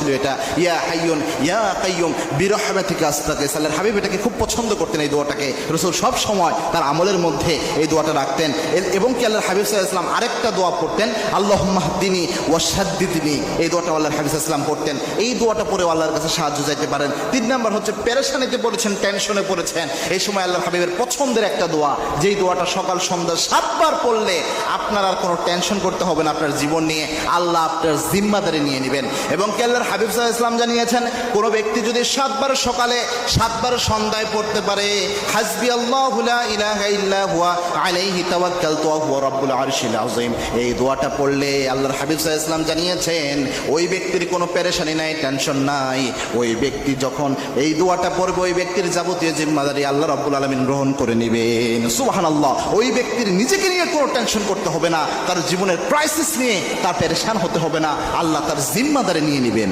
ছিল এটা, ইয়া হাইয়ুন ইয়া কাইয়ুম বিরহমাতিকা আস্তাগীথ। আল্লাহর হাবিব এটাকে খুব পছন্দ করতেন, এই দোয়াটাকে রাসূল সব সময় তার আমলের মধ্যে এই দোয়াটা রাখতেন। এবং কি আল্লাহর হাবিব সাল্লাল্লাহু আলাইহি ওয়াসাল্লাম আরেকটা দোয়া পড়তেন, আল্লাহুম্মা হদিনি ওয়া সাদ্দিদনি। এই দোয়াটা আল্লাহর হাবিব সাল্লাল্লাহু আলাইহি ওয়াসাল্লাম পড়তেন। এই দোয়াটা পড়ে আল্লাহর কাছে সাহায্য চাইতে পারেন। 3 নাম্বার হচ্ছে পেরেশানিতে পড়েছেন, টেনশনে পড়েছেন, এই সময় আল্লাহর হাবিবের পছন্দের একটা দোয়া, যেই দোয়াটা সকাল সন্ধ্যা 7 বার পড়লে আপনার আর কোনো টেনশন করতে হবে না আপনার জীবন নিয়ে, আল্লাহ আপনার জিম্মাদারি নিয়ে নেবেন। এবং কি আল্লাহর হাবিব সাল্লাল্লাহু আলাইহি ওয়াসাল্লাম জানিয়েছেন, কোনো ব্যক্তি যদি 7 বার সকালে 7 বার সন্ধ্যায় পড়তে পারে, হাসবি আল্লাহু লা ইলাহা ইল্লা হুয়া আলাইহি তাওয়াক্কালতু ওয়া হুয়া রাব্বুল আরশিল আযীম, এই দোয়াটা পড়লে আল্লাহর হাবিব সাল্লাল্লাহু আলাইহি ওয়াসাল্লাম জানিয়েছেন ওই ব্যক্তির কোনো পেরেশানি নাই, টেনশন নাই। ওই ব্যক্তি যখন এই দোয়াটা পড়বে, ওই ব্যক্তির যাবতীয় জিম্মাদারি আল্লাহ রাব্বুল আলামিন গ্রহণ করে নেবেন। সুবহানাল্লাহ। ওই ব্যক্তির নিজেকে নিয়ে কোনো টেনশন করতে হবে না, তার জীবনের ক্রাইসিস নিয়ে তার পেরেশান হতে হবে না, আল্লাহ তার জিম্মাদারি নিয়ে নেবেন।